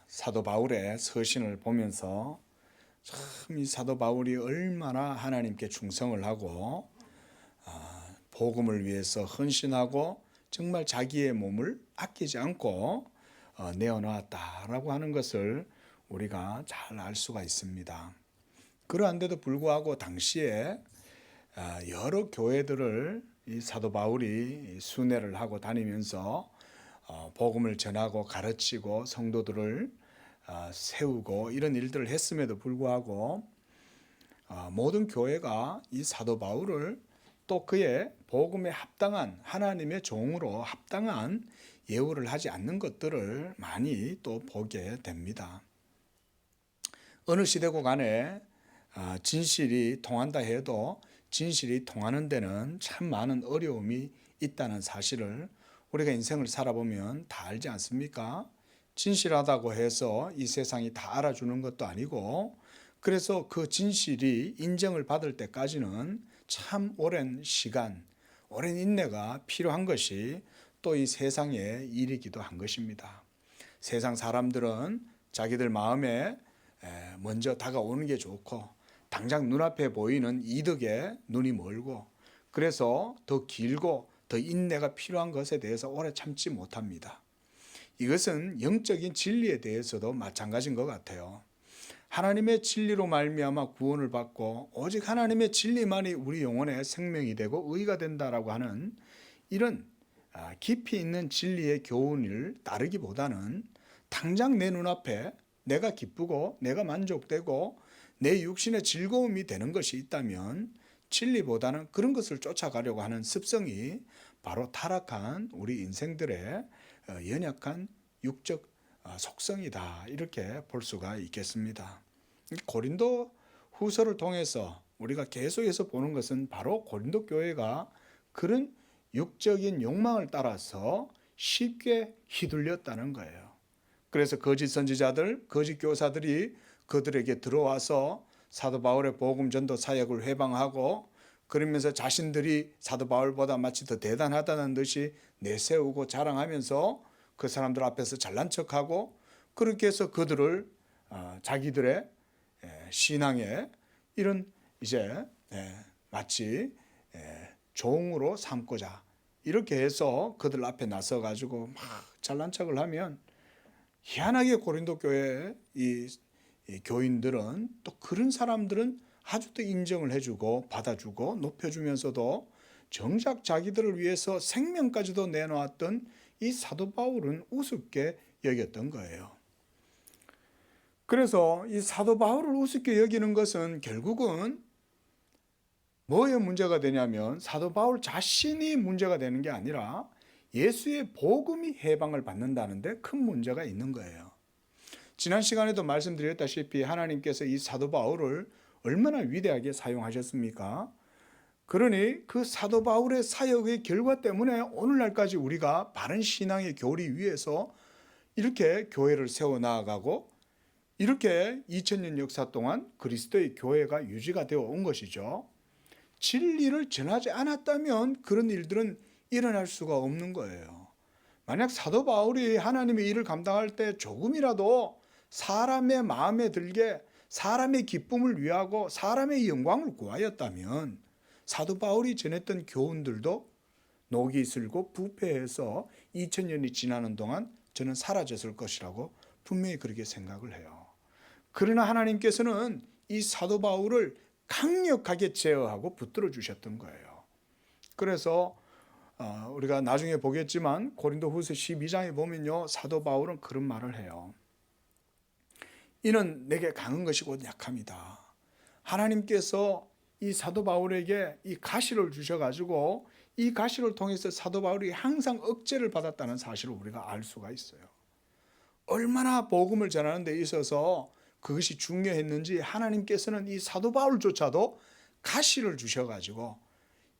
사도 바울의 서신을 보면서 참 이 사도 바울이 얼마나 하나님께 충성을 하고 복음을 위해서 헌신하고 정말 자기의 몸을 아끼지 않고 내어놓았다라고 하는 것을 우리가 잘 알 수가 있습니다. 그러한데도 불구하고 당시에 여러 교회들을 이 사도 바울이 순회를 하고 다니면서 복음을 전하고 가르치고 성도들을 세우고 이런 일들을 했음에도 불구하고 모든 교회가 이 사도 바울을 또 그의 복음에 합당한 하나님의 종으로 합당한 예우를 하지 않는 것들을 많이 또 보게 됩니다. 어느 시대고 간에 진실이 통한다 해도 진실이 통하는 데는 참 많은 어려움이 있다는 사실을 우리가 인생을 살아보면 다 알지 않습니까? 진실하다고 해서 이 세상이 다 알아주는 것도 아니고, 그래서 그 진실이 인정을 받을 때까지는 참 오랜 시간, 오랜 인내가 필요한 것이 또 이 세상의 일이기도 한 것입니다. 세상 사람들은 자기들 마음에 먼저 다가오는 게 좋고 당장 눈앞에 보이는 이득에 눈이 멀고, 그래서 더 길고 더 인내가 필요한 것에 대해서 오래 참지 못합니다. 이것은 영적인 진리에 대해서도 마찬가지인 것 같아요. 하나님의 진리로 말미암아 구원을 받고 오직 하나님의 진리만이 우리 영혼의 생명이 되고 의가 된다라고 하는 이런 깊이 있는 진리의 교훈을 따르기보다는 당장 내 눈앞에 내가 기쁘고 내가 만족되고 내 육신의 즐거움이 되는 것이 있다면 진리보다는 그런 것을 쫓아가려고 하는 습성이 바로 타락한 우리 인생들의 연약한 육적 속성이다, 이렇게 볼 수가 있겠습니다. 고린도 후서를 통해서 우리가 계속해서 보는 것은 바로 고린도 교회가 그런 육적인 욕망을 따라서 쉽게 휘둘렸다는 거예요. 그래서 거짓 선지자들, 거짓 교사들이 그들에게 들어와서 사도 바울의 복음 전도 사역을 회방하고, 그러면서 자신들이 사도 바울보다 마치 더 대단하다는 듯이 내세우고 자랑하면서 그 사람들 앞에서 잘난 척하고, 그렇게 해서 그들을 자기들의 신앙의 이런 이제 마치 종으로 삼고자 이렇게 해서 그들 앞에 나서 가지고 막 잘난 척을 하면, 희한하게 고린도 교회의 이 교인들은 또 그런 사람들은 아주 또 인정을 해주고 받아주고 높여주면서도 정작 자기들을 위해서 생명까지도 내놓았던 이 사도 바울은 우습게 여겼던 거예요. 그래서 이 사도 바울을 우습게 여기는 것은 결국은 뭐에 문제가 되냐면 사도 바울 자신이 문제가 되는 게 아니라 예수의 복음이 해방을 받는다는데 큰 문제가 있는 거예요. 지난 시간에도 말씀드렸다시피 하나님께서 이 사도 바울을 얼마나 위대하게 사용하셨습니까? 그러니 그 사도 바울의 사역의 결과 때문에 오늘날까지 우리가 바른 신앙의 교리 위에서 이렇게 교회를 세워나가고 이렇게 2000년 역사 동안 그리스도의 교회가 유지가 되어 온 것이죠. 진리를 전하지 않았다면 그런 일들은 일어날 수가 없는 거예요. 만약 사도 바울이 하나님의 일을 감당할 때 조금이라도 사람의 마음에 들게 사람의 기쁨을 위하고 사람의 영광을 구하였다면 사도 바울이 전했던 교훈들도 녹이 슬고 부패해서 2000년이 지나는 동안 저는 사라졌을 것이라고 분명히 그렇게 생각을 해요. 그러나 하나님께서는 이 사도 바울을 강력하게 제어하고 붙들어 주셨던 거예요. 그래서 우리가 나중에 보겠지만 고린도 후서 12장에 보면요, 사도 바울은 그런 말을 해요. 이는 내게 강한 것이 곧 약함이다. 하나님께서 이 사도 바울에게 이 가시를 주셔가지고 이 가시를 통해서 사도 바울이 항상 억제를 받았다는 사실을 우리가 알 수가 있어요. 얼마나 복음을 전하는 데 있어서 그것이 중요했는지 하나님께서는 이 사도 바울조차도 가시를 주셔가지고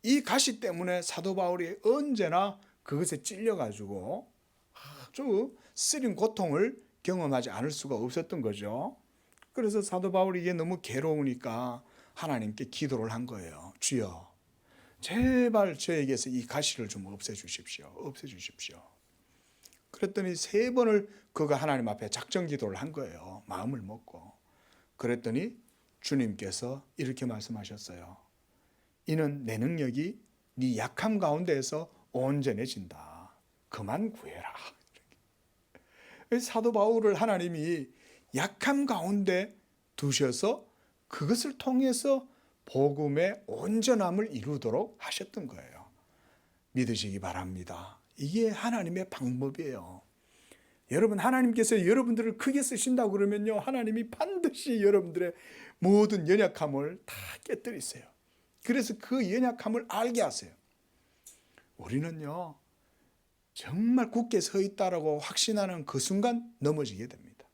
이 가시 때문에 사도 바울이 언제나 그것에 찔려가지고 아주 쓰린 고통을 경험하지 않을 수가 없었던 거죠. 그래서 사도 바울이 이게 너무 괴로우니까 하나님께 기도를 한 거예요. 주여, 제발 저에게서 이 가시를 좀 없애주십시오. 없애주십시오. 그랬더니 3번을 그가 하나님 앞에 작정 기도를 한 거예요. 마음을 먹고. 그랬더니 주님께서 이렇게 말씀하셨어요. 이는 내 능력이 네 약함 가운데에서 온전해진다. 그만 구해라. 사도 바울을 하나님이 약함 가운데 두셔서 그것을 통해서 복음의 온전함을 이루도록 하셨던 거예요. 믿으시기 바랍니다. 이게 하나님의 방법이에요. 여러분, 하나님께서 여러분들을 크게 쓰신다고 그러면요, 하나님이 반드시 여러분들의 모든 연약함을 다 깨뜨리세요. 그래서 그 연약함을 알게 하세요. 우리는요, 정말 굳게 서 있다라고 확신하는 그 순간 넘어지게 됩니다.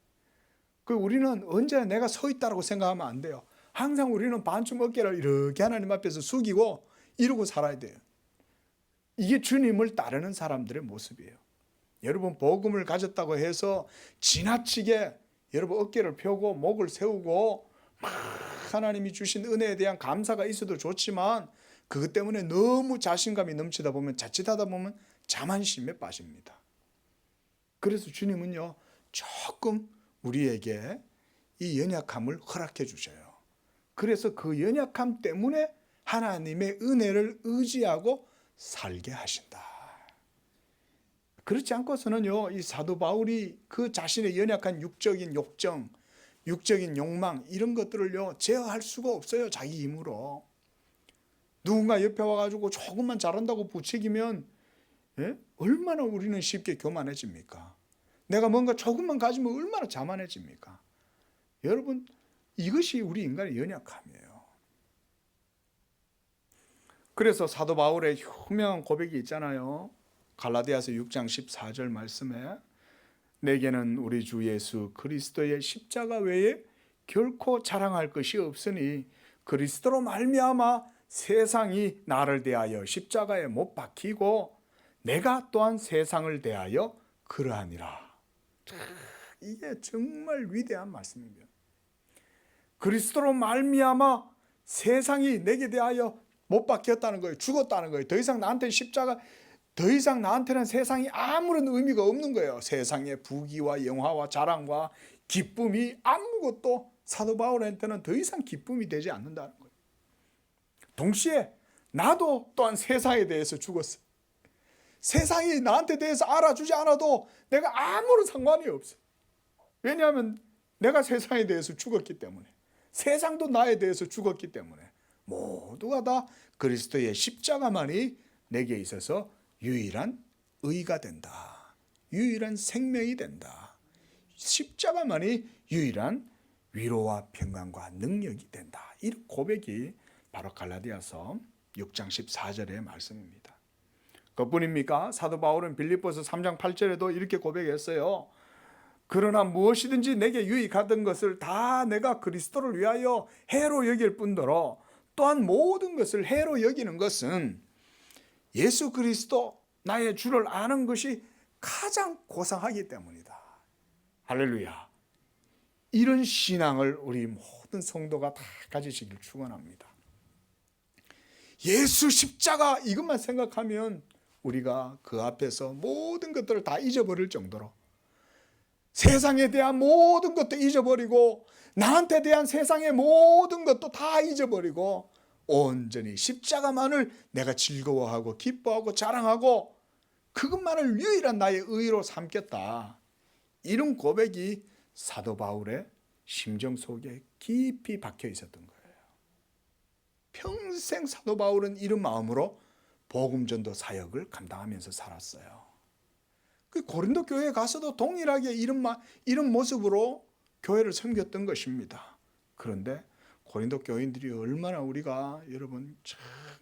우리는 언제나 내가 서 있다라고 생각하면 안 돼요. 항상 우리는 반쯤 어깨를 이렇게 하나님 앞에서 숙이고 이러고 살아야 돼요. 이게 주님을 따르는 사람들의 모습이에요. 여러분, 복음을 가졌다고 해서 지나치게 여러분 어깨를 펴고 목을 세우고 막 하나님이 주신 은혜에 대한 감사가 있어도 좋지만 그것 때문에 너무 자신감이 넘치다 보면 자칫하다 보면 자만심에 빠집니다. 그래서 주님은요, 조금 우리에게 이 연약함을 허락해 주셔요. 그래서 그 연약함 때문에 하나님의 은혜를 의지하고 살게 하신다. 그렇지 않고서는요, 이 사도 바울이 그 자신의 연약한 육적인 욕정, 육적인 욕망 이런 것들을요 제어할 수가 없어요. 자기 힘으로. 누군가 옆에 와가지고 조금만 잘한다고 부추기면 얼마나 우리는 쉽게 교만해집니까? 내가 뭔가 조금만 가지면 얼마나 자만해집니까? 여러분, 이것이 우리 인간의 연약함이에요. 그래서 사도 바울의 유명한 고백이 있잖아요. 갈라디아서 6장 14절 말씀에 내게는 우리 주 예수 그리스도의 십자가 외에 결코 자랑할 것이 없으니 그리스도로 말미암아 세상이 나를 대하여 십자가에 못 박히고 내가 또한 세상을 대하여 그러하니라. 이게 정말 위대한 말씀입니다. 그리스도로 말미암아 세상이 내게 대하여 못 박혔다는 거예요. 죽었다는 거예요. 더 이상 나한테는 세상이 아무런 의미가 없는 거예요. 세상의 부귀와 영화와 자랑과 기쁨이 아무것도 사도 바울한테는 더 이상 기쁨이 되지 않는다는 거예요. 동시에 나도 또한 세상에 대해서 죽었어요. 세상이 나한테 대해서 알아주지 않아도 내가 아무런 상관이 없어요. 왜냐하면 내가 세상에 대해서 죽었기 때문에, 세상도 나에 대해서 죽었기 때문에 모두가 다 그리스도의 십자가만이 내게 있어서 유일한 의가 된다. 유일한 생명이 된다. 십자가만이 유일한 위로와 평강과 능력이 된다. 이 고백이 바로 갈라디아서 6장 14절의 말씀입니다. 그뿐입니까? 사도 바울은 빌립보서 3장 8절에도 이렇게 고백했어요. 그러나 무엇이든지 내게 유익하던 것을 다 내가 그리스도를 위하여 해로 여길 뿐더러 또한 모든 것을 해로 여기는 것은 예수 그리스도 나의 주를 아는 것이 가장 고상하기 때문이다. 할렐루야. 이런 신앙을 우리 모든 성도가 다 가지시길 축원합니다. 예수 십자가 이것만 생각하면 우리가 그 앞에서 모든 것들을 다 잊어버릴 정도로, 세상에 대한 모든 것도 잊어버리고 나한테 대한 세상의 모든 것도 다 잊어버리고 온전히 십자가만을 내가 즐거워하고 기뻐하고 자랑하고 그것만을 유일한 나의 의로 삼겠다. 이런 고백이 사도 바울의 심정 속에 깊이 박혀 있었던 거예요. 평생 사도 바울은 이런 마음으로 복음전도 사역을 감당하면서 살았어요. 그 고린도 교회에 가서도 동일하게 이런 모습으로 교회를 섬겼던 것입니다. 그런데 고린도 교인들이 얼마나 우리가 여러분 참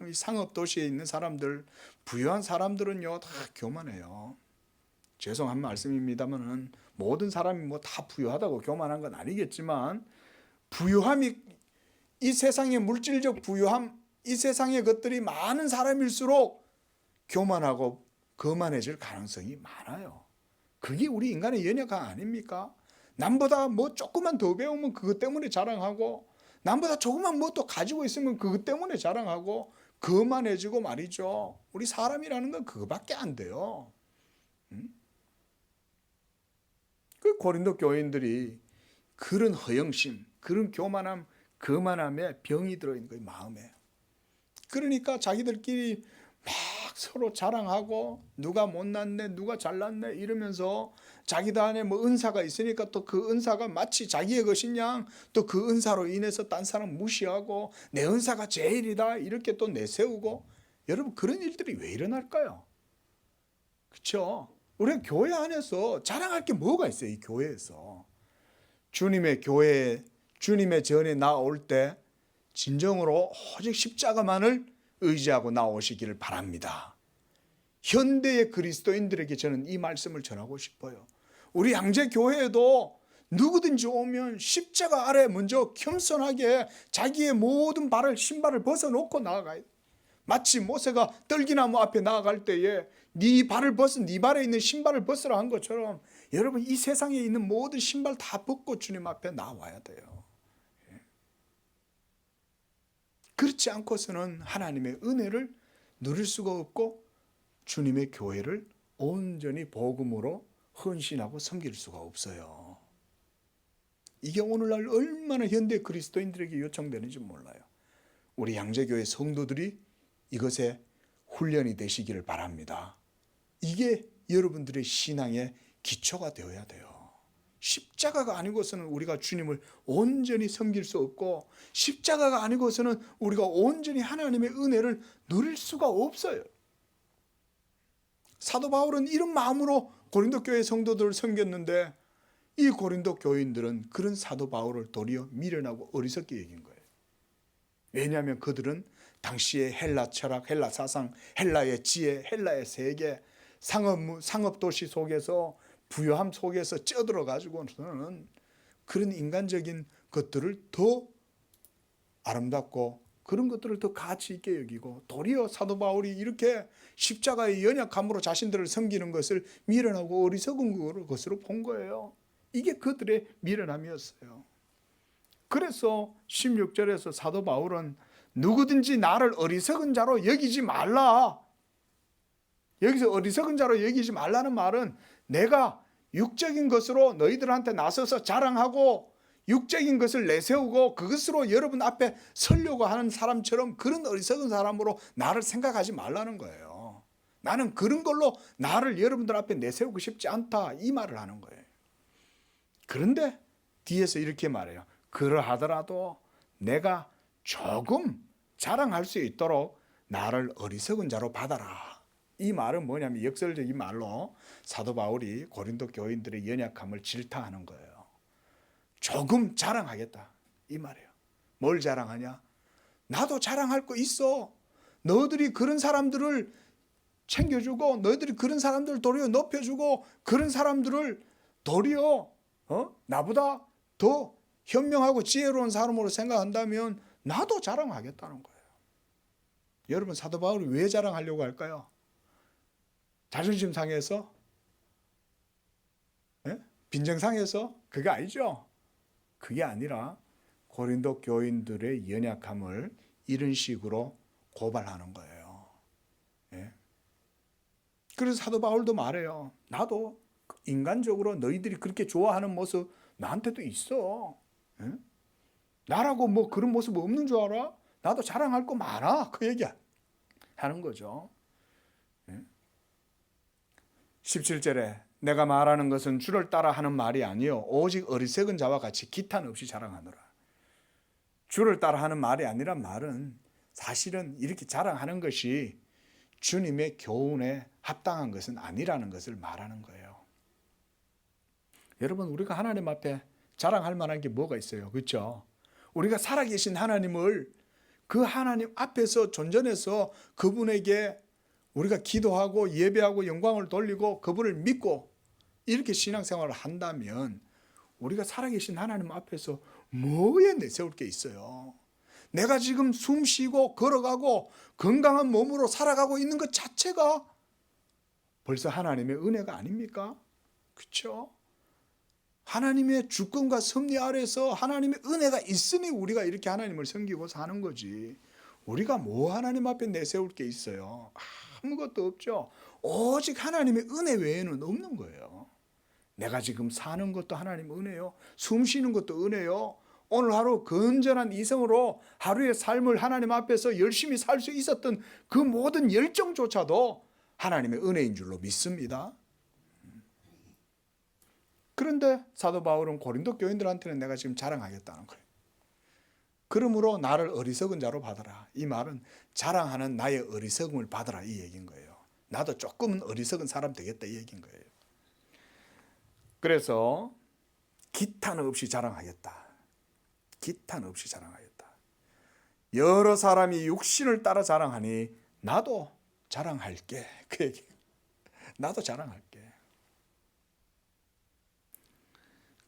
이 상업 도시에 있는 사람들, 부유한 사람들은요 다 교만해요. 죄송한 말씀입니다만은 모든 사람이 뭐 다 부유하다고 교만한 건 아니겠지만 부유함이 이 세상의 물질적 부유함, 이 세상의 것들이 많은 사람일수록 교만하고 거만해질 가능성이 많아요. 그게 우리 인간의 연약함 아닙니까? 남보다 뭐 조금만 더 배우면 그것 때문에 자랑하고 남보다 조금만 뭐 또 가지고 있으면 그것 때문에 자랑하고 거만해지고 말이죠. 우리 사람이라는 건 그거밖에 안 돼요. 그 고린도 교인들이 그런 허영심, 그런 교만함, 거만함에 병이 들어있는 거예요, 마음에. 그러니까 자기들끼리 막 서로 자랑하고 누가 못났네, 누가 잘났네 이러면서 자기들 안에 뭐 은사가 있으니까 또 그 은사가 마치 자기의 것인 양 또 그 은사로 인해서 딴 사람 무시하고 내 은사가 제일이다 이렇게 또 내세우고, 여러분 그런 일들이 왜 일어날까요? 그렇죠? 우리가 교회 안에서 자랑할 게 뭐가 있어요? 이 교회에서 주님의 교회에, 주님의 전에 나올 때 진정으로 오직 십자가만을 의지하고 나오시기를 바랍니다. 현대의 그리스도인들에게 저는 이 말씀을 전하고 싶어요. 우리 양재교회에도 누구든지 오면 십자가 아래 먼저 겸손하게 자기의 모든 신발을 벗어놓고 나아가야 돼. 마치 모세가 떨기나무 앞에 나아갈 때에 네 발에 있는 신발을 벗으라 한 것처럼 여러분 이 세상에 있는 모든 신발 다 벗고 주님 앞에 나와야 돼요. 그렇지 않고서는 하나님의 은혜를 누릴 수가 없고 주님의 교회를 온전히 복음으로 헌신하고 섬길 수가 없어요. 이게 오늘날 얼마나 현대 그리스도인들에게 요청되는지 몰라요. 우리 양재교회 성도들이 이것에 훈련이 되시기를 바랍니다. 이게 여러분들의 신앙의 기초가 되어야 돼요. 십자가가 아니고서는 우리가 주님을 온전히 섬길 수 없고 십자가가 아니고서는 우리가 온전히 하나님의 은혜를 누릴 수가 없어요. 사도 바울은 이런 마음으로 고린도 교회 성도들을 섬겼는데 이 고린도 교인들은 그런 사도 바울을 도리어 미련하고 어리석게 여긴 거예요. 왜냐하면 그들은 당시의 헬라 철학, 헬라 사상, 헬라의 지혜, 헬라의 세계, 상업도시 속에서 부유함 속에서 쪄들어 가지고는 그런 인간적인 것들을 더 아름답고 그런 것들을 더 가치 있게 여기고 도리어 사도 바울이 이렇게 십자가의 연약함으로 자신들을 섬기는 것을 미련하고 어리석은 것으로 본 거예요. 이게 그들의 미련함이었어요. 그래서 16절에서 사도 바울은 누구든지 나를 어리석은 자로 여기지 말라. 여기서 어리석은 자로 여기지 말라는 말은 내가 육적인 것으로 너희들한테 나서서 자랑하고 육적인 것을 내세우고 그것으로 여러분 앞에 서려고 하는 사람처럼 그런 어리석은 사람으로 나를 생각하지 말라는 거예요. 나는 그런 걸로 나를 여러분들 앞에 내세우고 싶지 않다 이 말을 하는 거예요. 그런데 뒤에서 이렇게 말해요. 그러하더라도 내가 조금 자랑할 수 있도록 나를 어리석은 자로 받아라. 이 말은 뭐냐면 역설적인 말로 사도 바울이 고린도 교인들의 연약함을 질타하는 거예요. 조금 자랑하겠다 이 말이에요. 뭘 자랑하냐? 나도 자랑할 거 있어. 너희들이 그런 사람들을 챙겨주고 너희들이 그런 사람들을 도리어 높여주고 그런 사람들을 도리어 나보다 더 현명하고 지혜로운 사람으로 생각한다면 나도 자랑하겠다는 거예요. 여러분 사도 바울이 왜 자랑하려고 할까요? 자존심 상해서? 빈정 상해서? 그게 아니죠. 그게 아니라 고린도 교인들의 연약함을 이런 식으로 고발하는 거예요. 그래서 사도 바울도 말해요. 나도 인간적으로 너희들이 그렇게 좋아하는 모습 나한테도 있어. 나라고 뭐 그런 모습 없는 줄 알아? 나도 자랑할 거 많아. 그 얘기 하는 거죠. 17절에 내가 말하는 것은 주를 따라 하는 말이 아니요 오직 어리석은 자와 같이 기탄 없이 자랑하노라. 주를 따라 하는 말이 아니란 말은 사실은 이렇게 자랑하는 것이 주님의 교훈에 합당한 것은 아니라는 것을 말하는 거예요. 여러분 우리가 하나님 앞에 자랑할 만한 게 뭐가 있어요? 그렇죠? 우리가 살아계신 하나님을 그 하나님 앞에서 존전해서 그분에게 우리가 기도하고 예배하고 영광을 돌리고 그분을 믿고 이렇게 신앙생활을 한다면 우리가 살아계신 하나님 앞에서 뭐에 내세울 게 있어요? 내가 지금 숨 쉬고 걸어가고 건강한 몸으로 살아가고 있는 것 자체가 벌써 하나님의 은혜가 아닙니까? 그렇죠? 하나님의 주권과 섭리 아래서 하나님의 은혜가 있으니 우리가 이렇게 하나님을 섬기고 사는 거지. 우리가 뭐 하나님 앞에 내세울 게 있어요? 아무것도 없죠. 오직 하나님의 은혜 외에는 없는 거예요. 내가 지금 사는 것도 하나님 은혜요. 숨 쉬는 것도 은혜요. 오늘 하루 건전한 이성으로 하루의 삶을 하나님 앞에서 열심히 살 수 있었던 그 모든 열정조차도 하나님의 은혜인 줄로 믿습니다. 그런데 사도 바울은 고린도 교인들한테는 내가 지금 자랑하겠다는 거예요. 그러므로 나를 어리석은 자로 받아라. 이 말은 자랑하는 나의 어리석음을 받아라 이 얘기인 거예요. 나도 조금은 어리석은 사람 되겠다 이 얘기인 거예요. 그래서 기탄 없이 자랑하겠다. 기탄 없이 자랑하겠다. 여러 사람이 육신을 따라 자랑하니 나도 자랑할게. 그 얘기. 나도 자랑할게.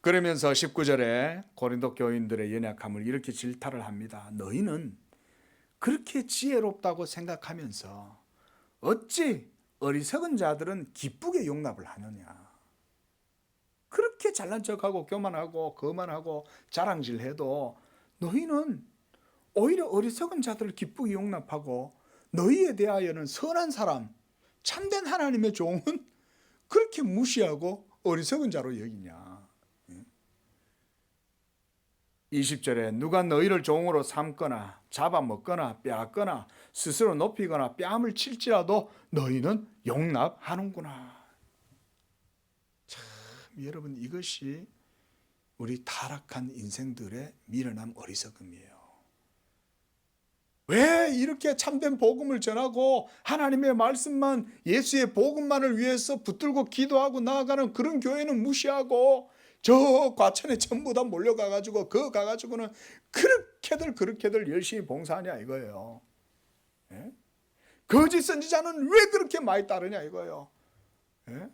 그러면서 19절에 고린도 교인들의 연약함을 이렇게 질타를 합니다. 너희는 그렇게 지혜롭다고 생각하면서 어찌 어리석은 자들은 기쁘게 용납을 하느냐. 그렇게 잘난 척하고 교만하고 거만하고 자랑질해도 너희는 오히려 어리석은 자들을 기쁘게 용납하고 너희에 대하여는 선한 사람, 참된 하나님의 종은 그렇게 무시하고 어리석은 자로 여기냐. 20절에 누가 너희를 종으로 삼거나 잡아먹거나 빼앗거나 스스로 높이거나 뺨을 칠지라도 너희는 용납하는구나. 참 여러분 이것이 우리 타락한 인생들의 미련함 어리석음이에요. 왜 이렇게 참된 복음을 전하고 하나님의 말씀만 예수의 복음만을 위해서 붙들고 기도하고 나아가는 그런 교회는 무시하고 저 과천에 전부 다 몰려가가지고 그 가가지고는 그렇게들 열심히 봉사하냐 이거예요. 예? 거짓 선지자는 왜 그렇게 많이 따르냐 이거예요. 예?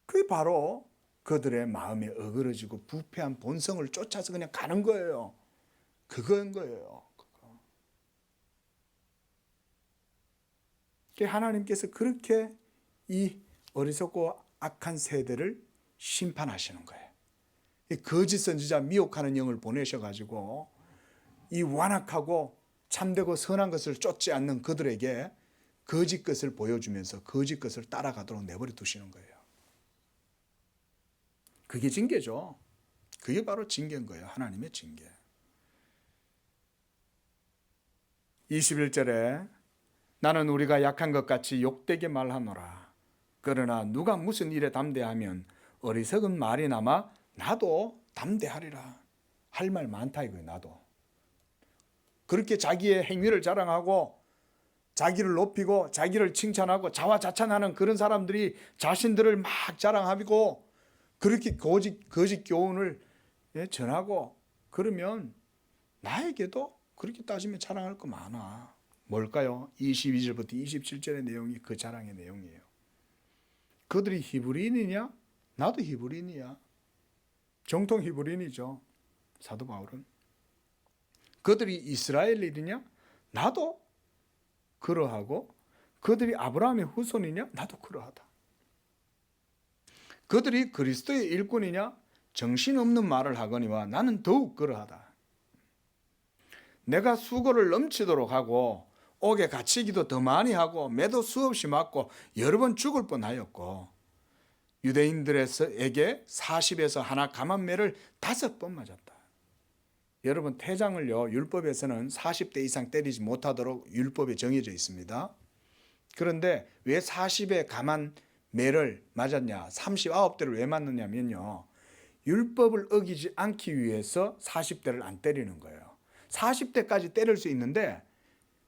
그게 바로 그들의 마음에 어그러지고 부패한 본성을 쫓아서 그냥 가는 거예요. 그건 거예요. 하나님께서 그렇게 이 어리석고 악한 세대를 심판하시는 거예요. 이 거짓 선지자 미혹하는 영을 보내셔가지고 이 완악하고 참되고 선한 것을 쫓지 않는 그들에게 거짓 것을 보여주면서 거짓 것을 따라가도록 내버려 두시는 거예요. 그게 징계죠. 그게 바로 징계인 거예요. 하나님의 징계. 21절에 나는 우리가 약한 것 같이 욕되게 말하노라. 그러나 누가 무슨 일에 담대하면 어리석은 말이 남아 나도 담대하리라. 할 말 많다 이거예요. 나도. 그렇게 자기의 행위를 자랑하고 자기를 높이고 자기를 칭찬하고 자화자찬하는 그런 사람들이 자신들을 막 자랑하고 그렇게 거짓 교훈을 전하고 그러면 나에게도 그렇게 따지면 자랑할 거 많아. 뭘까요? 22절부터 27절의 내용이 그 자랑의 내용이에요. 그들이 히브리인이냐? 나도 히브리인이야. 정통 히브리인이죠. 사도 바울은. 그들이 이스라엘인이냐? 나도 그러하고 그들이 아브라함의 후손이냐? 나도 그러하다. 그들이 그리스도의 일꾼이냐? 정신없는 말을 하거니와 나는 더욱 그러하다. 내가 수고를 넘치도록 하고 옥에 갇히기도 더 많이 하고 매도 수없이 맞고 여러 번 죽을 뻔하였고 유대인들에게 40에서 하나 감한매를 5번 맞았다. 여러분 태장을요 율법에서는 40대 이상 때리지 못하도록 율법에 정해져 있습니다. 그런데 왜 40에 감한매를 맞았냐 39대를 왜 맞느냐면요 율법을 어기지 않기 위해서 40대를 안 때리는 거예요. 40대까지 때릴 수 있는데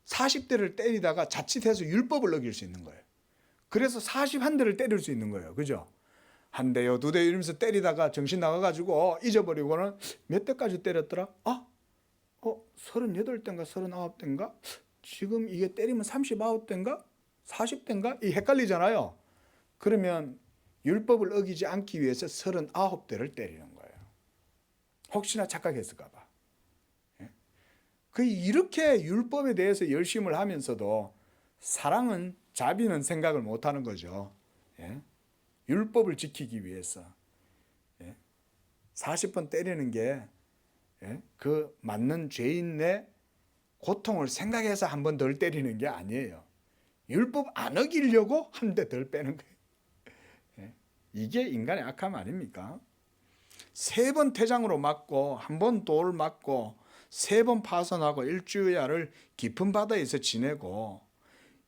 40대를 때리다가 자칫해서 율법을 어길 수 있는 거예요. 그래서 41대를 때릴 수 있는 거예요. 그죠? 한 대요, 두 대 이러면서 때리다가 정신 나가가지고 잊어버리고는 몇 대까지 때렸더라? 38대인가 39대인가? 지금 이게 때리면 39대인가? 40대인가? 이 헷갈리잖아요. 그러면 율법을 어기지 않기 위해서 39대를 때리는 거예요. 혹시나 착각했을까 봐. 이렇게 율법에 대해서 열심을 하면서도 사랑은 자비는 생각을 못하는 거죠. 율법을 지키기 위해서 40번 때리는 게 그 맞는 죄인의 고통을 생각해서 한 번 덜 때리는 게 아니에요. 율법 안 어기려고 한 대 덜 빼는 거예요. 이게 인간의 악함 아닙니까? 3번 태장으로 맞고 1번 돌 맞고 3번 파손하고 일주야를 깊은 바다에서 지내고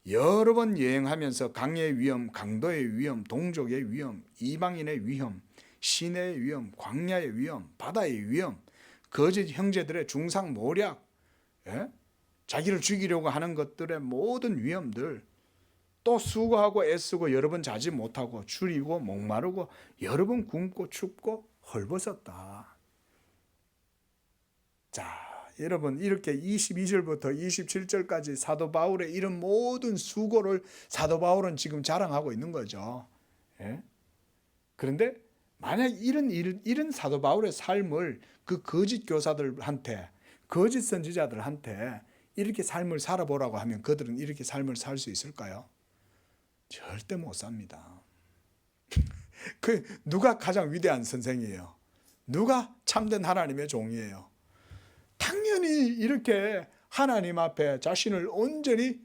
여러 번 여행하면서 강의 위험, 강도의 위험, 동족의 위험, 이방인의 위험, 시내의 위험, 광야의 위험, 바다의 위험, 거짓 형제들의 중상모략, 예? 자기를 죽이려고 하는 것들의 모든 위험들, 또 수고하고 애쓰고 여러 번 자지 못하고 줄이고 목마르고 여러 번 굶고 춥고 헐벗었다. 자, 여러분 이렇게 22절부터 27절까지 사도 바울의 이런 모든 수고를 사도 바울은 지금 자랑하고 있는 거죠. 예? 그런데 만약 이런 사도 바울의 삶을 그 거짓 교사들한테, 거짓 선지자들한테 이렇게 삶을 살아보라고 하면 그들은 이렇게 삶을 살 수 있을까요? 절대 못 삽니다. 그 누가 가장 위대한 선생이에요? 누가 참된 하나님의 종이에요? 당연히 이렇게 하나님 앞에 자신을 온전히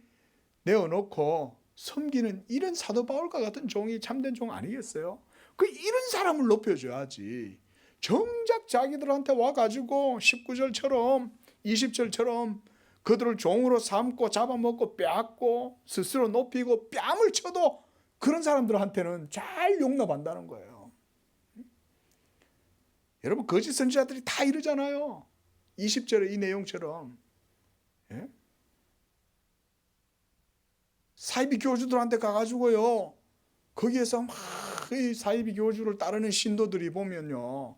내어놓고 섬기는 이런 사도 바울과 같은 종이 참된 종 아니겠어요? 이런 사람을 높여줘야지. 정작 자기들한테 와가지고 19절처럼 20절처럼 그들을 종으로 삼고 잡아먹고 빼앗고 스스로 높이고 뺨을 쳐도 그런 사람들한테는 잘 용납한다는 거예요. 여러분 거짓 선지자들이 다 이러잖아요. 20절의 이 내용처럼. 예? 사이비 교주들한테 가가지고요. 거기에서 막 이 사이비 교주를 따르는 신도들이 보면요.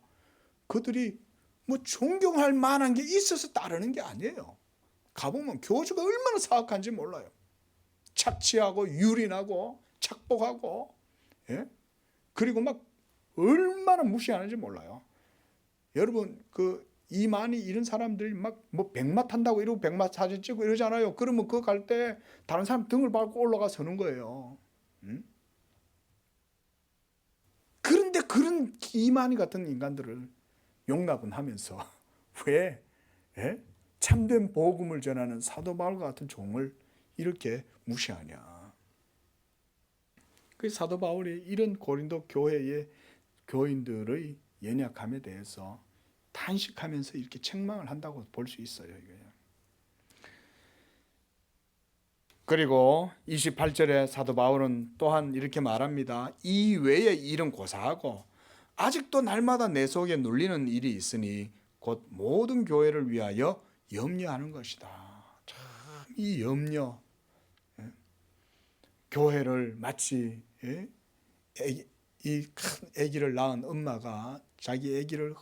그들이 뭐 존경할 만한 게 있어서 따르는 게 아니에요. 가보면 교주가 얼마나 사악한지 몰라요. 착취하고 유린하고 착복하고, 예? 그리고 막 얼마나 무시하는지 몰라요. 여러분 이만희 이런 사람들이 막 뭐 백마 탄다고 이러고 백마 사진 찍고 이러잖아요. 그러면 그거 갈 때 다른 사람 등을 밟고 올라가 서는 거예요. 그런데 그런 이만희 같은 인간들을 용납은 하면서 왜 참된 복음을 전하는 사도 바울과 같은 종을 이렇게 무시하냐? 그 사도 바울이 이런 고린도 교회의 교인들의 연약함에 대해서 탄식하면서 이렇게 책망을 한다고 볼 수 있어요. 이거요. 그리고 28절에 사도 바울은 또한 이렇게 말합니다. 이 외의 일은 고사하고 아직도 날마다 내 속에 눌리는 일이 있으니 곧 모든 교회를 위하여 염려하는 것이다. 참 이 염려, 교회를 마치 이 큰 아기를 낳은 엄마가 자기 아기를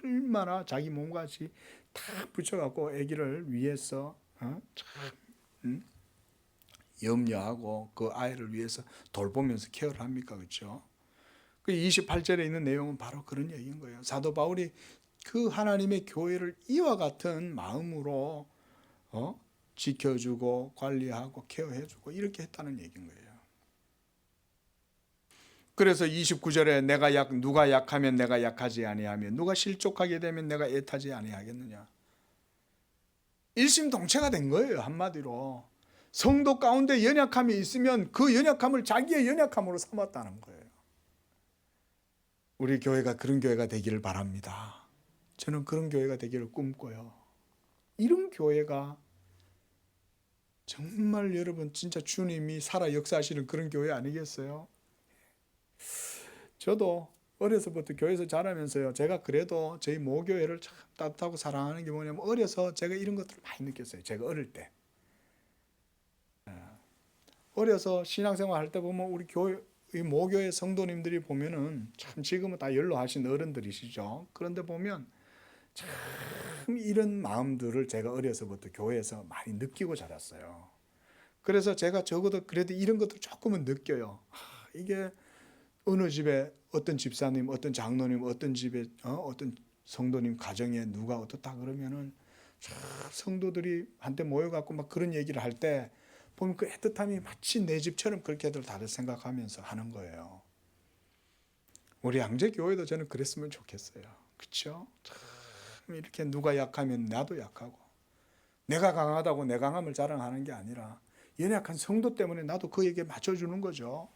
얼마나 자기 몸같이 다 붙여갖고 아기를 위해서 참 염려하고 그 아이를 위해서 돌보면서 케어를 합니까? 그렇죠? 그 28절에 있는 내용은 바로 그런 얘기인 거예요. 사도 바울이 그 하나님의 교회를 이와 같은 마음으로 지켜주고 관리하고 케어해주고 이렇게 했다는 얘기인 거예요. 그래서 29절에 누가 약하면 내가 약하지 아니하며 누가 실족하게 되면 내가 애타지 아니하겠느냐. 일심동체가 된 거예요. 한마디로. 성도 가운데 연약함이 있으면 그 연약함을 자기의 연약함으로 삼았다는 거예요. 우리 교회가 그런 교회가 되기를 바랍니다. 저는 그런 교회가 되기를 꿈꿔요. 이런 교회가 정말 여러분 진짜 주님이 살아 역사하시는 그런 교회 아니겠어요? 저도 어려서부터 교회에서 자라면서요. 제가 그래도 저희 모교회를 참 따뜻하고 사랑하는 게 뭐냐면 어려서 제가 이런 것들을 많이 느꼈어요. 제가 어릴 때. 어려서 신앙생활 할 때 보면 우리 교회 모교회 성도님들이 보면은 참 지금은 다 연로하신 어른들이시죠. 그런데 보면 참 이런 마음들을 제가 어려서부터 교회에서 많이 느끼고 자랐어요. 그래서 제가 적어도 그래도 이런 것들 조금은 느껴요. 이게 어느 집에 어떤 집사님, 어떤 장로님, 어떤 집에 어떤 성도님 가정에 누가 어떻다 그러면은 성도들이 한테 모여갖고 막 그런 얘기를 할 때 보면 그 애틋함이 마치 내 집처럼 그렇게들 다들 생각하면서 하는 거예요. 우리 양재교회도 저는 그랬으면 좋겠어요. 그렇죠? 참 이렇게 누가 약하면 나도 약하고 내가 강하다고 내 강함을 자랑하는 게 아니라 연약한 성도 때문에 나도 그에게 맞춰주는 거죠.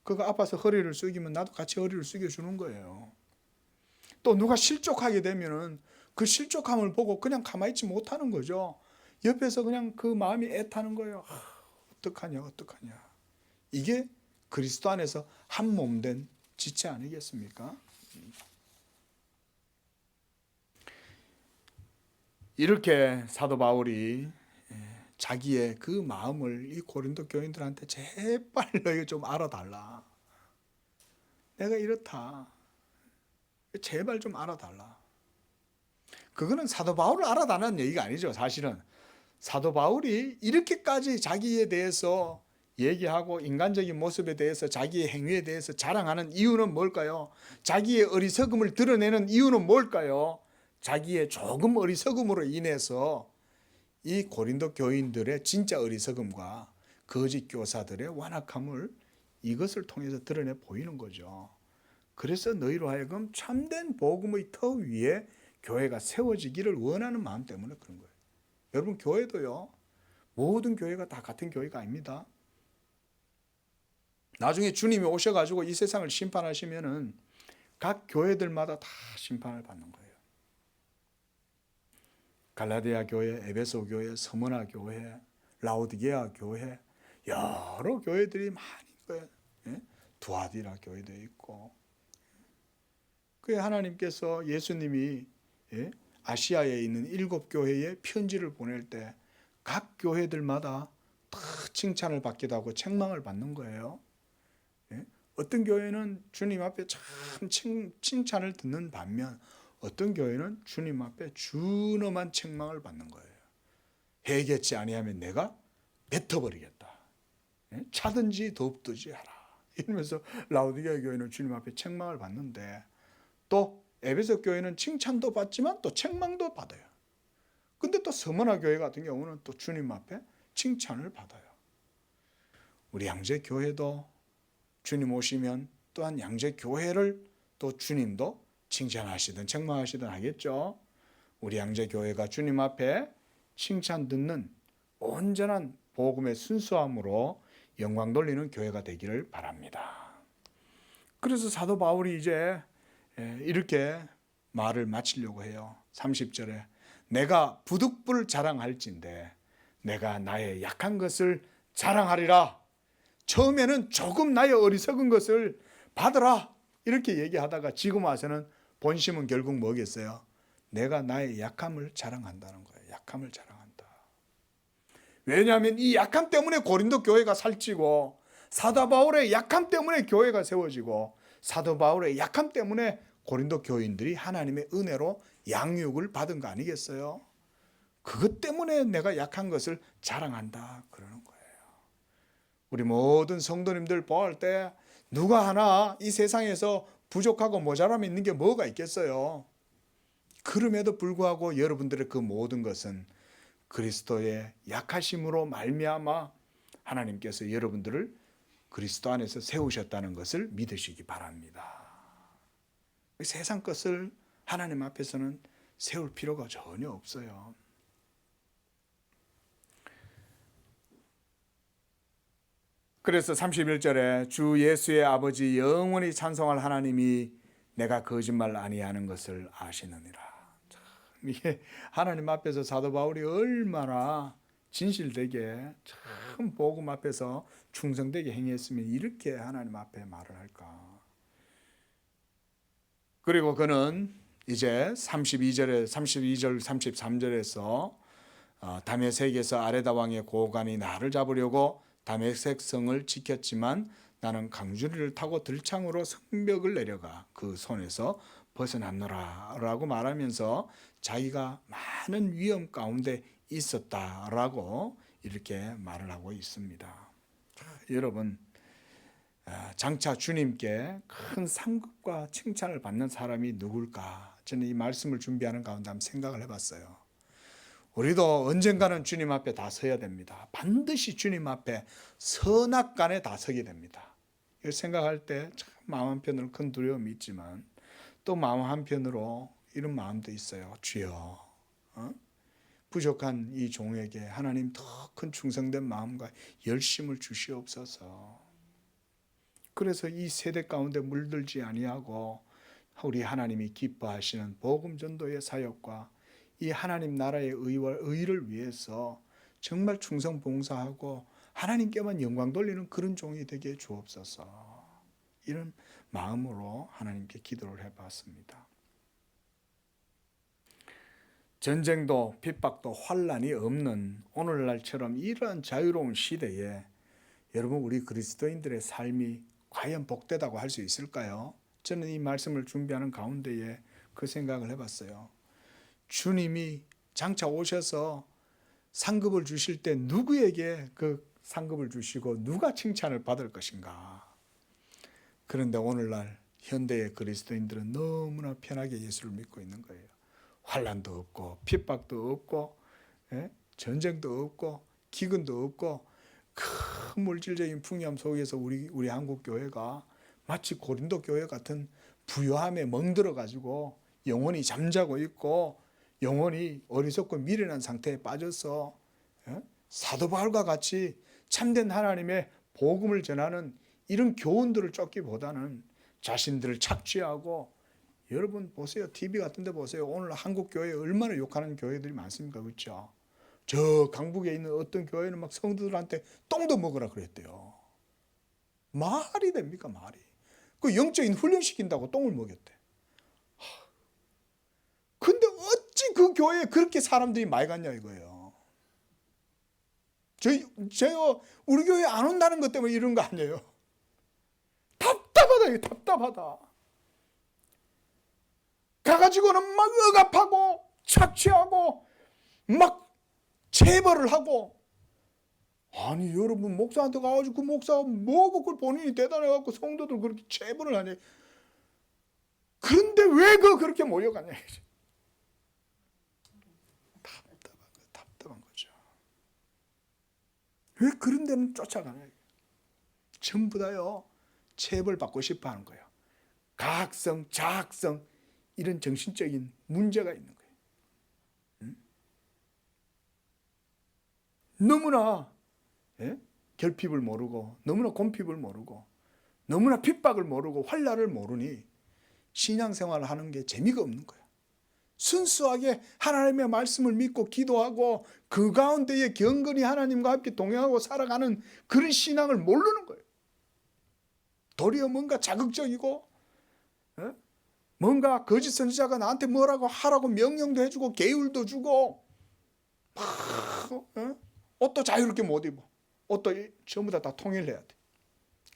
그거 아파서 허리를 숙이면 나도 같이 허리를 숙여주는 거예요. 또 누가 실족하게 되면은 그 실족함을 보고 그냥 가만히 있지 못하는 거죠. 옆에서 그냥 그 마음이 애타는 거예요. 어떡하냐 어떡하냐. 이게 그리스도 안에서 한 몸 된 지체 아니겠습니까? 이렇게 사도 바울이 자기의 그 마음을 이 고린도 교인들한테 제발 너희 좀 알아달라. 내가 이렇다. 제발 좀 알아달라. 그거는 사도 바울을 알아달라는 얘기가 아니죠. 사실은 사도 바울이 이렇게까지 자기에 대해서 얘기하고 인간적인 모습에 대해서 자기의 행위에 대해서 자랑하는 이유는 뭘까요? 자기의 어리석음을 드러내는 이유는 뭘까요? 자기의 조금 어리석음으로 인해서 이 고린도 교인들의 진짜 어리석음과 거짓 교사들의 완악함을 이것을 통해서 드러내 보이는 거죠. 그래서 너희로 하여금 참된 복음의 터 위에 교회가 세워지기를 원하는 마음 때문에 그런 거예요. 여러분 교회도요. 모든 교회가 다 같은 교회가 아닙니다. 나중에 주님이 오셔가지고 이 세상을 심판하시면은 각 교회들마다 다 심판을 받는 거예요. 갈라디아 교회, 에베소 교회, 서머나 교회, 라오디게아 교회, 여러 교회들이 많은 거예요. 두아디라 교회도 있고. 그게 하나님께서 예수님이 아시아에 있는 7교회에 편지를 보낼 때 각 교회들마다 다 칭찬을 받기도 하고 책망을 받는 거예요. 어떤 교회는 주님 앞에 참 칭찬을 듣는 반면 어떤 교회는 주님 앞에 준엄한 책망을 받는 거예요. 회개치 아니하면 내가 뱉어버리겠다. 차든지 덥든지 하라. 이러면서 라오디게아 교회는 주님 앞에 책망을 받는데 또 에베소 교회는 칭찬도 받지만 또 책망도 받아요. 근데 또 서머나 교회 같은 경우는 또 주님 앞에 칭찬을 받아요. 우리 양재 교회도 주님 오시면 또한 양재 교회를 또 주님도 칭찬하시든 책망하시든 하겠죠. 우리 양재 교회가 주님 앞에 칭찬 듣는 온전한 복음의 순수함으로 영광 돌리는 교회가 되기를 바랍니다. 그래서 사도 바울이 이제 이렇게 말을 마치려고 해요. 30절에 내가 부득불 자랑할진대 내가 나의 약한 것을 자랑하리라. 처음에는 조금 나의 어리석은 것을 받으라 이렇게 얘기하다가 지금 와서는 본심은 결국 뭐겠어요? 내가 나의 약함을 자랑한다는 거예요. 약함을 자랑한다. 왜냐하면 이 약함 때문에 고린도 교회가 살찌고 사도 바울의 약함 때문에 교회가 세워지고 사도 바울의 약함 때문에 고린도 교인들이 하나님의 은혜로 양육을 받은 거 아니겠어요? 그것 때문에 내가 약한 것을 자랑한다 그러는 거예요. 우리 모든 성도님들 보할 때 누가 하나 이 세상에서 부족하고 모자람이 있는 게 뭐가 있겠어요? 그럼에도 불구하고 여러분들의 그 모든 것은 그리스도의 약하심으로 말미암아 하나님께서 여러분들을 그리스도 안에서 세우셨다는 것을 믿으시기 바랍니다. 세상 것을 하나님 앞에서는 세울 필요가 전혀 없어요. 그래서 31절에 주 예수의 아버지 영원히 찬송할 하나님이 내가 거짓말 아니하는 것을 아시느니라. 참 이게 하나님 앞에서 사도 바울이 얼마나 진실되게 참 복음 앞에서 충성되게 행했으면 이렇게 하나님 앞에 말을 할까. 그리고 그는 이제 32절, 33절에서 다메섹에서 아레다 왕의 고관이 나를 잡으려고 다메섹 성을 지켰지만 나는 강주리를 타고 들창으로 성벽을 내려가 그 손에서 벗어났노라 라고 말하면서 자기가 많은 위험 가운데 있었다라고 이렇게 말을 하고 있습니다. 여러분 장차 주님께 큰 상급과 칭찬을 받는 사람이 누굴까? 저는 이 말씀을 준비하는 가운데 한번 생각을 해봤어요. 우리도 언젠가는 주님 앞에 다 서야 됩니다. 반드시 주님 앞에 선악간에 다 서게 됩니다. 이걸 생각할 때 참 마음 한편으로 큰 두려움이 있지만 또 마음 한편으로 이런 마음도 있어요. 주여 부족한 이 종에게 하나님 더 큰 충성된 마음과 열심을 주시옵소서. 그래서 이 세대 가운데 물들지 아니하고 우리 하나님이 기뻐하시는 복음 전도의 사역과 이 하나님 나라의 의를 위해서 정말 충성 봉사하고 하나님께만 영광 돌리는 그런 종이 되게 주옵소서. 이런 마음으로 하나님께 기도를 해봤습니다. 전쟁도 핍박도 환난이 없는 오늘날처럼 이러한 자유로운 시대에 여러분 우리 그리스도인들의 삶이 과연 복되다고 할 수 있을까요? 저는 이 말씀을 준비하는 가운데에 그 생각을 해봤어요. 주님이 장차 오셔서 상급을 주실 때 누구에게 그 상급을 주시고 누가 칭찬을 받을 것인가? 그런데 오늘날 현대의 그리스도인들은 너무나 편하게 예수를 믿고 있는 거예요. 환난도 없고 핍박도 없고 전쟁도 없고 기근도 없고 큰 물질적인 풍요함 속에서 우리 한국 교회가 마치 고린도 교회 같은 부요함에 멍들어 가지고 영혼이 잠자고 있고 영혼이 어리석고 미련한 상태에 빠져서 사도 바울과 같이 참된 하나님의 복음을 전하는 이런 교훈들을 쫓기보다는 자신들을 착취하고 여러분 보세요. TV 같은 데 보세요. 오늘 한국 교회에 얼마나 욕하는 교회들이 많습니까? 그렇죠? 저 강북에 있는 어떤 교회는 막 성도들한테 똥도 먹으라 그랬대요. 말이 됩니까? 말이. 그 영적인 훈련시킨다고 똥을 먹였대. 근데 어찌 그 교회에 그렇게 사람들이 많이 갔냐 이거예요. 저요 우리 교회 안 온다는 것 때문에 이런 거 아니에요. 답답하다 이거 답답하다. 가가지고는 막 억압하고 착취하고 막 체벌을 하고 아니 여러분 목사한테 가가지고 그 목사가 뭐고 그걸 본인이 대단해갖고 성도들 그렇게 체벌을 하냐. 그런데 왜 그렇게 모여가냐. 답답한 거죠. 왜 그런 데는 쫓아가냐. 전부 다요 체벌받고 싶어 하는 거예요. 가학성, 자학성 이런 정신적인 문제가 있는 거예요. 너무나 결핍을 모르고 너무나 곰핍을 모르고 너무나 핍박을 모르고 환난을 모르니 신앙생활을 하는 게 재미가 없는 거예요. 순수하게 하나님의 말씀을 믿고 기도하고 그 가운데에 경건히 하나님과 함께 동행하고 살아가는 그런 신앙을 모르는 거예요. 도리어 뭔가 자극적이고 뭔가 거짓 선지자가 나한테 뭐라고 하라고 명령도 해주고 계율도 주고 막 옷도 자유롭게 못 입어. 옷도 전부 다 통일해야 돼.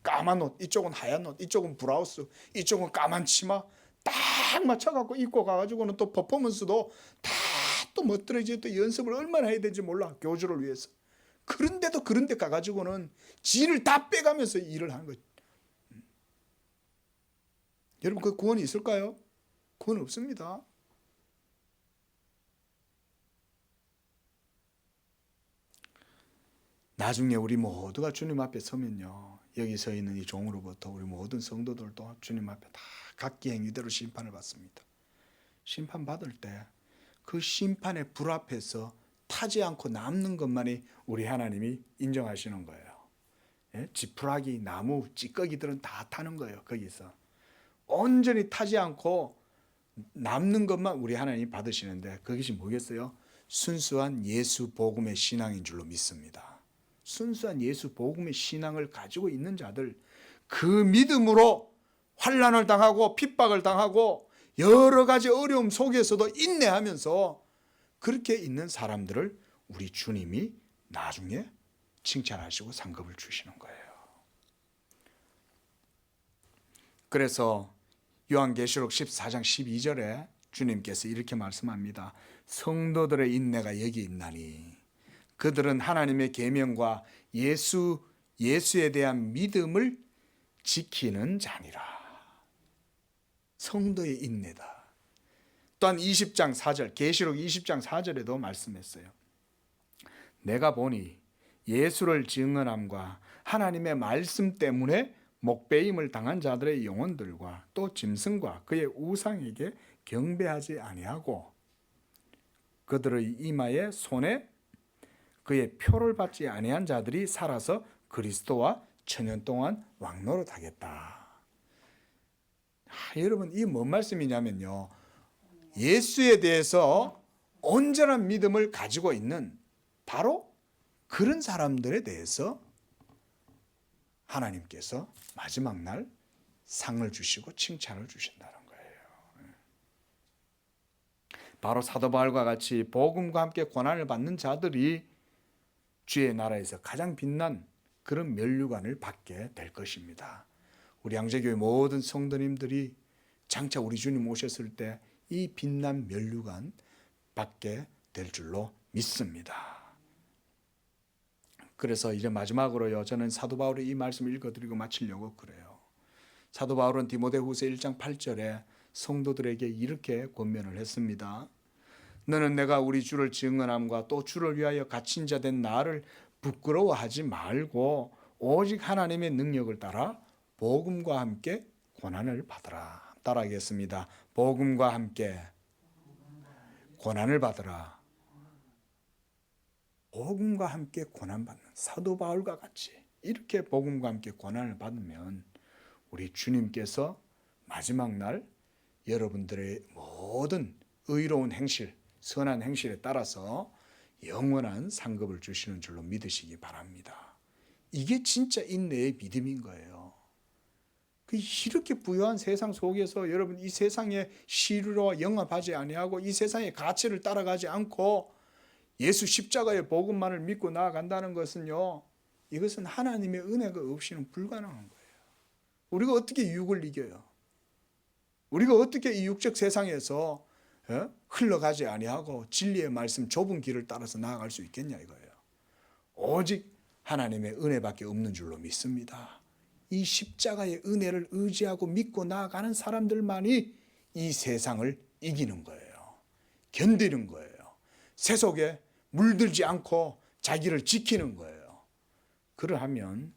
까만 옷, 이쪽은 하얀 옷, 이쪽은 브라우스, 이쪽은 까만 치마 딱 맞춰갖고 입고 가가지고는 또 퍼포먼스도 다 또 멋들어지게 또 연습을 얼마나 해야 되는지 몰라. 교주를 위해서. 그런데도 그런데 가가지고는 진을 다 빼가면서 일을 하는 거죠. 여러분 그 구원이 있을까요? 구원 없습니다. 나중에 우리 모두가 주님 앞에 서면요. 여기 서 있는 이 종으로부터 우리 모든 성도들도 주님 앞에 다 각기 행위대로 심판을 받습니다. 심판받을 때 그 심판의 불 앞에서 타지 않고 남는 것만이 우리 하나님이 인정하시는 거예요. 지푸라기, 나무, 찌꺼기들은 다 타는 거예요. 거기서. 온전히 타지 않고 남는 것만 우리 하나님이 받으시는데 그것이 뭐겠어요? 순수한 예수 복음의 신앙인 줄로 믿습니다. 순수한 예수 복음의 신앙을 가지고 있는 자들, 그 믿음으로 환난을 당하고 핍박을 당하고 여러 가지 어려움 속에서도 인내하면서 그렇게 있는 사람들을 우리 주님이 나중에 칭찬하시고 상급을 주시는 거예요. 그래서 요한계시록 14장 12절에 주님께서 이렇게 말씀합니다. 성도들의 인내가 여기 있나니 그들은 하나님의 계명과 예수에 대한 믿음을 지키는 자니라. 성도의 인내다. 또한 20장 4절, 계시록 20장 4절에도 말씀했어요. 내가 보니 예수를 증언함과 하나님의 말씀 때문에 목배임을 당한 자들의 영혼들과 또 짐승과 그의 우상에게 경배하지 아니하고 그들의 이마에 손에 그의 표를 받지 아니한 자들이 살아서 그리스도와 천년 동안 왕노릇하겠다. 여러분 이 뭔 말씀이냐면요. 예수에 대해서 온전한 믿음을 가지고 있는 바로 그런 사람들에 대해서 하나님께서 마지막 날 상을 주시고 칭찬을 주신다는 거예요. 바로 사도 바울과 같이 복음과 함께 고난을 받는 자들이 주의 나라에서 가장 빛난 그런 면류관을 받게 될 것입니다. 우리 양재교회 모든 성도님들이 장차 우리 주님 오셨을 때 이 빛난 면류관 받게 될 줄로 믿습니다. 그래서 이제 마지막으로요, 저는 사도 바울의 이 말씀을 읽어드리고 마치려고 그래요. 사도 바울은 디모데후서 1장 8절에 성도들에게 이렇게 권면을 했습니다. 너는 내가 우리 주를 증언함과 또 주를 위하여 갇힌 자 된 나를 부끄러워하지 말고 오직 하나님의 능력을 따라 복음과 함께 고난을 받으라. 따라하겠습니다. 복음과 함께 고난을 받으라. 복음과 함께 고난받는 사도 바울과 같이 이렇게 복음과 함께 고난을 받으면 우리 주님께서 마지막 날 여러분들의 모든 의로운 행실, 선한 행실에 따라서 영원한 상급을 주시는 줄로 믿으시기 바랍니다. 이게 진짜 인내의 믿음인 거예요. 이렇게 부유한 세상 속에서 여러분 이 세상의 시류와 영합하지 아니하고 이 세상의 가치를 따라가지 않고 예수 십자가의 복음만을 믿고 나아간다는 것은요, 이것은 하나님의 은혜가 없이는 불가능한 거예요. 우리가 어떻게 유혹을 이겨요? 우리가 어떻게 이 육적 세상에서 흘러가지 아니하고 진리의 말씀 좁은 길을 따라서 나아갈 수 있겠냐 이거예요. 오직 하나님의 은혜밖에 없는 줄로 믿습니다. 이 십자가의 은혜를 의지하고 믿고 나아가는 사람들만이 이 세상을 이기는 거예요. 견디는 거예요. 세속에 물들지 않고 자기를 지키는 거예요. 그러하면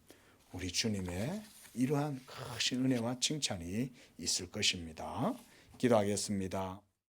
우리 주님의 이러한 크신 은혜와 칭찬이 있을 것입니다. 기도하겠습니다.